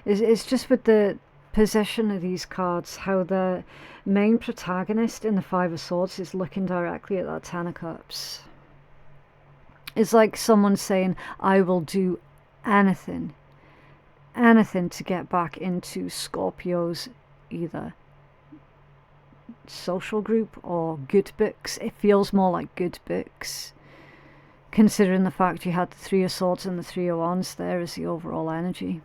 It's just with the position of these cards, how the main protagonist in the Five of Swords is looking directly at that Ten of Cups. It's like someone saying, I will do anything to get back into Scorpio's either social group or good books. It feels more like good books, considering the fact you had the Three of Swords and the Three of Wands there as the overall energy.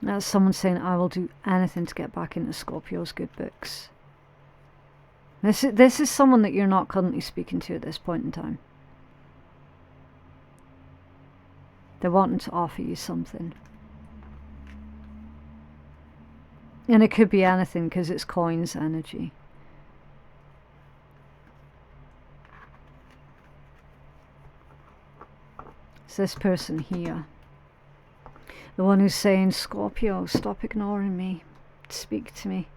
That's someone saying, I will do anything to get back into Scorpio's good books. This is someone that you're not currently speaking to at this point in time. They're wanting to offer you something. And it could be anything because it's coins energy. It's this person here. The one who's saying, Scorpio, stop ignoring me. Speak to me.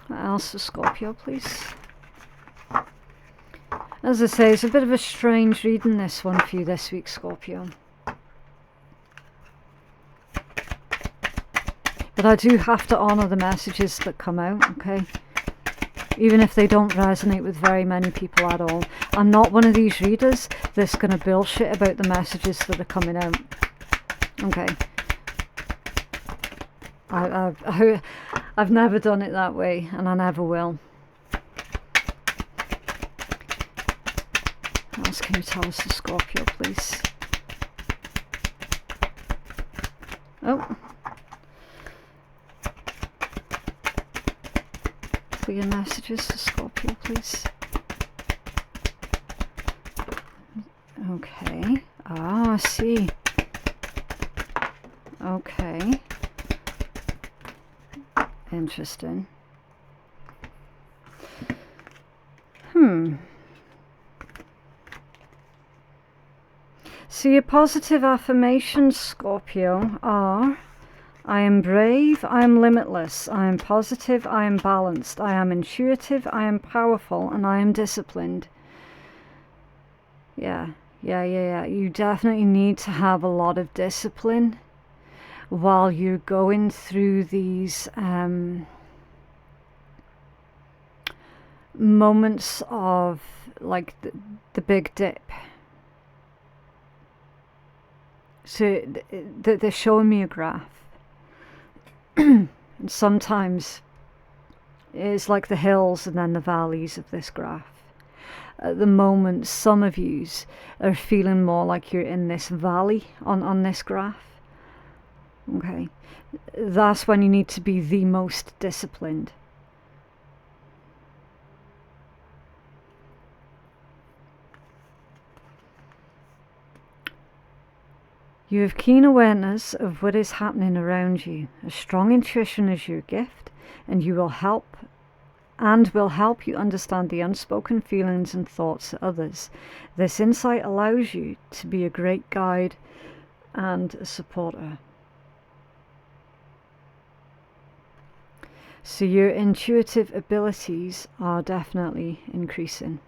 What else for Scorpio, please? As I say, it's a bit of a strange reading, this one for you this week, Scorpio. But I do have to honour the messages that come out, okay? Even if they don't resonate with very many people at all. I'm not one of these readers that's going to bullshit about the messages that are coming out. Okay. I've never done it that way, and I never will. What else can you tell us, the Scorpio, please? Oh. Clear messages to Scorpio, please. Okay. Ah, I see. Okay. Interesting. So your positive affirmations, Scorpio, are: I am brave, I am limitless, I am positive, I am balanced, I am intuitive, I am powerful, and I am disciplined. Yeah. You definitely need to have a lot of discipline while you're going through these moments of like the big dip. So they're showing me a graph. And sometimes it's like the hills and then the valleys of this graph. At the moment, some of yous are feeling more like you're in this valley on this graph. Okay, that's when you need to be the most disciplined. You have keen awareness of what is happening around you. A strong intuition is your gift, and will help you understand the unspoken feelings and thoughts of others. This insight allows you to be a great guide and a supporter. So your intuitive abilities are definitely increasing.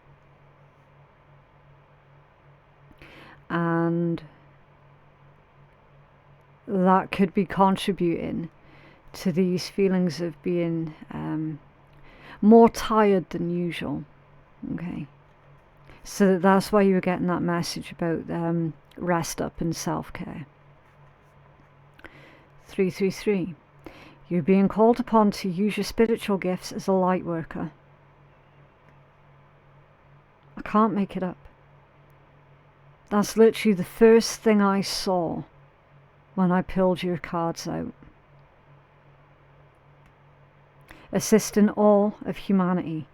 And that could be contributing to these feelings of being more tired than usual. Okay, so that's why you were getting that message about rest up and self-care. 333. You're being called upon to use your spiritual gifts as a light worker. I can't make it up. That's literally the first thing I saw when I pulled your cards out. Assist in all of humanity.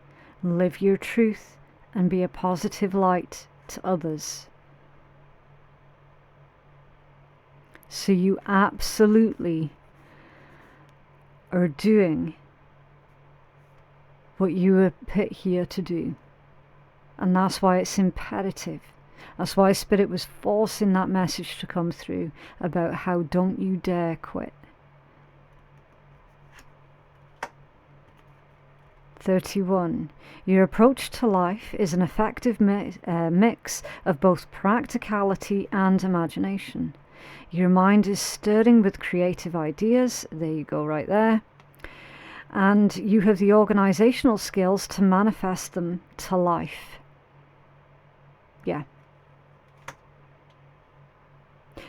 Live your truth and be a positive light to others. So you absolutely are doing what you were put here to do. And that's why it's imperative. That's why Spirit was forcing that message to come through about how don't you dare quit. 31. Your approach to life is an effective mix of both practicality and imagination. Your mind is stirring with creative ideas. There you go, right there. And you have the organizational skills to manifest them to life. Yeah.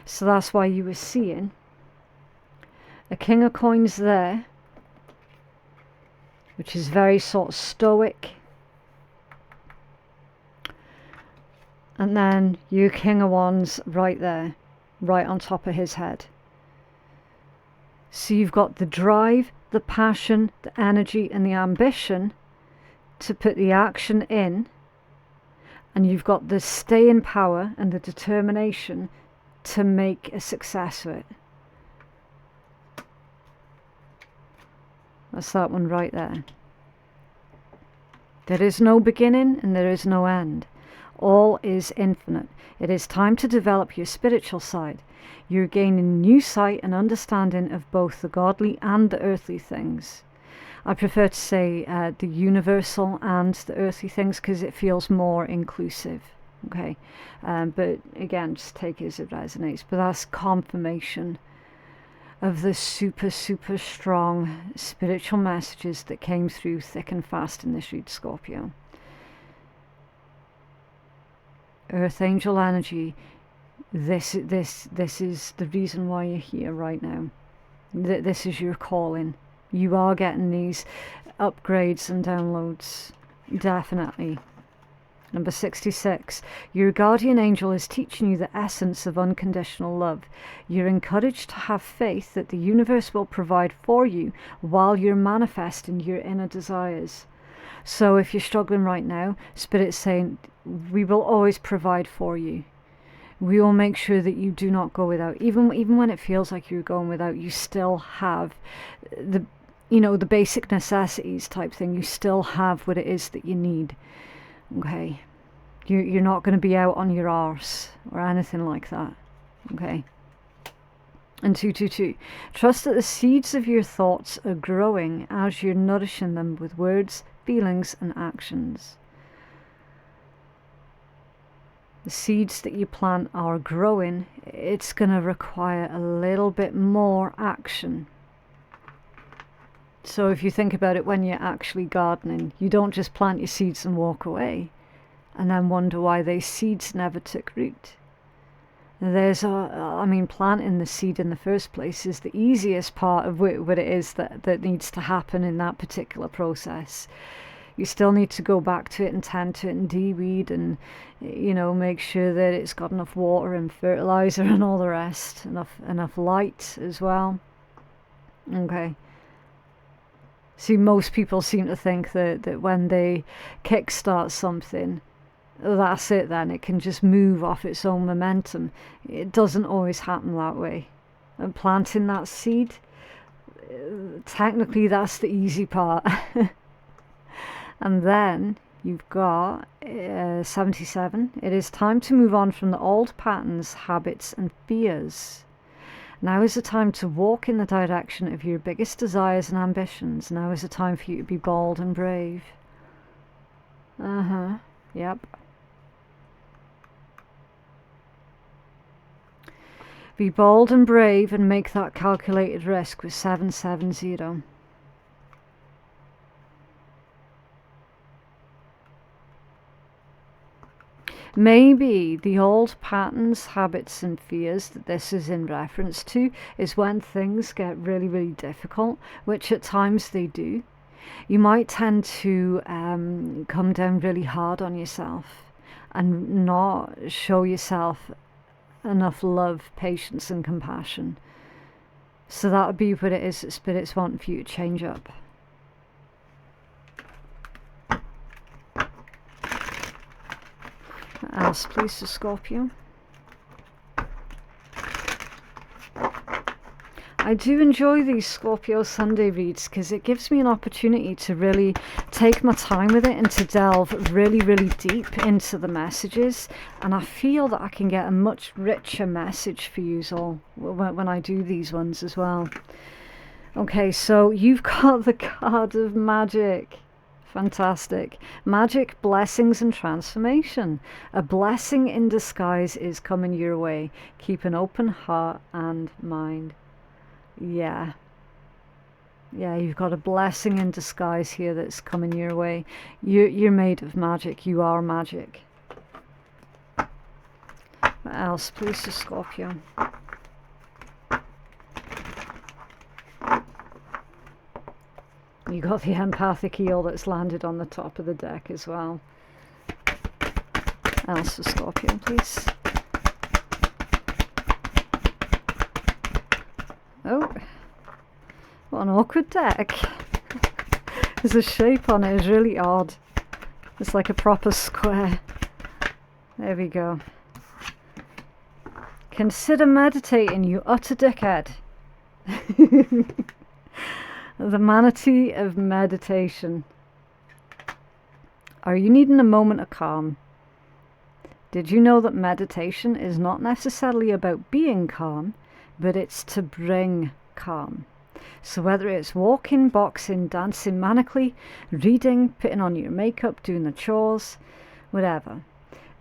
So that's why you were seeing a King of Coins there, which is very sort of stoic. And then your King of Wands right there, right on top of his head. So you've got the drive, the passion, the energy and the ambition to put the action in And you've got the staying power and the determination to make a success of it. That's that one right there. There is no beginning and there is no end. All is infinite. It is time to develop your spiritual side. You're gaining new sight and understanding of both the godly and the earthly things. I prefer to say the universal and the earthly things because it feels more inclusive. Okay, but again, just take it as it resonates. But that's confirmation of the super strong spiritual messages that came through thick and fast in this read, Scorpio. Earth angel energy. This is the reason why you're here right now. This is your calling. You are getting these upgrades and downloads, definitely. Number 66, your guardian angel is teaching you the essence of unconditional love. You're encouraged to have faith that the universe will provide for you while you're manifesting your inner desires. So if you're struggling right now, Spirit's saying, we will always provide for you. We will make sure that you do not go without. Even when it feels like you're going without, you still have the basic necessities type thing. You still have what it is that you need. Okay, you're not going to be out on your arse or anything like that. Okay. And 222, trust that the seeds of your thoughts are growing as you're nourishing them with words, feelings, and actions. The seeds that you plant are growing. It's going to require a little bit more action. So if you think about it, when you're actually gardening, you don't just plant your seeds and walk away and then wonder why those seeds never took root. Planting the seed in the first place is the easiest part of what it is that needs to happen in that particular process. You still need to go back to it and tend to it and de-weed and, make sure that it's got enough water and fertilizer and all the rest, enough light as well. Okay. See, most people seem to think that when they kickstart something, that's it then. It can just move off its own momentum. It doesn't always happen that way. And planting that seed, technically that's the easy part. And then you've got 77. It is time to move on from the old patterns, habits and fears. Now is the time to walk in the direction of your biggest desires and ambitions. Now is the time for you to be bold and brave. Yep. Be bold and brave and make that calculated risk with 770. Maybe the old patterns, habits and fears that this is in reference to is when things get really, really difficult, which at times they do. You might tend to come down really hard on yourself and not show yourself enough love, patience and compassion. So that would be what it is that Spirit's wanting for you to change up. What else, please, for Scorpio? I do enjoy these Scorpio Sunday reads because it gives me an opportunity to really take my time with it and to delve really, really deep into the messages. And I feel that I can get a much richer message for you all when I do these ones as well. Okay, so you've got the card of magic. Fantastic. Magic, blessings and transformation. A blessing in disguise is coming your way. Keep an open heart and mind. Yeah, you've got a blessing in disguise here that's coming your way. You're made of magic. You are magic. What else, please, for Scorpio? You got the empathic eel that's landed on the top of the deck as well. What else for Scorpio, please? Oh, what an awkward deck. There's a shape on it, it's really odd. It's like a proper square. There we go. Consider meditating, you utter dickhead. The manatee of meditation. Are you needing a moment of calm? Did you know that meditation is not necessarily about being calm, but it's to bring calm? So whether it's walking, boxing, dancing manically, reading, putting on your makeup, doing the chores, whatever,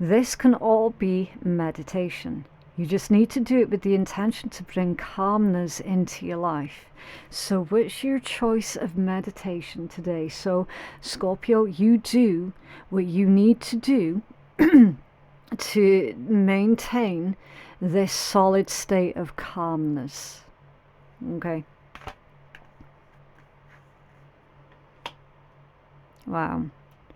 this can all be meditation. You just need to do it with the intention to bring calmness into your life. So what's your choice of meditation today? So Scorpio, you do what you need to do to maintain this solid state of calmness. Okay. Wow.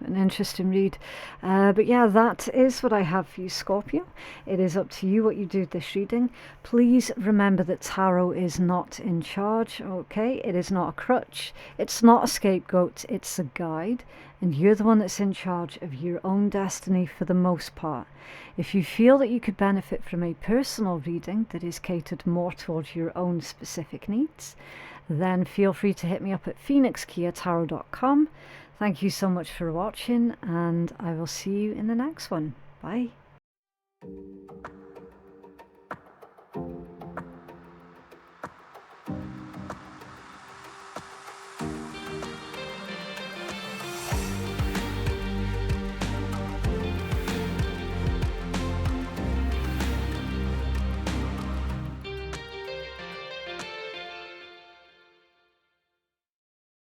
An interesting read. But yeah, that is what I have for you, Scorpio. It is up to you what you do with this reading. Please remember that tarot is not in charge, okay? It is not a crutch. It's not a scapegoat. It's a guide. And you're the one that's in charge of your own destiny for the most part. If you feel that you could benefit from a personal reading that is catered more towards your own specific needs, then feel free to hit me up at phoenixkeiatarot.com. Thank you so much for watching, and I will see you in the next one. Bye.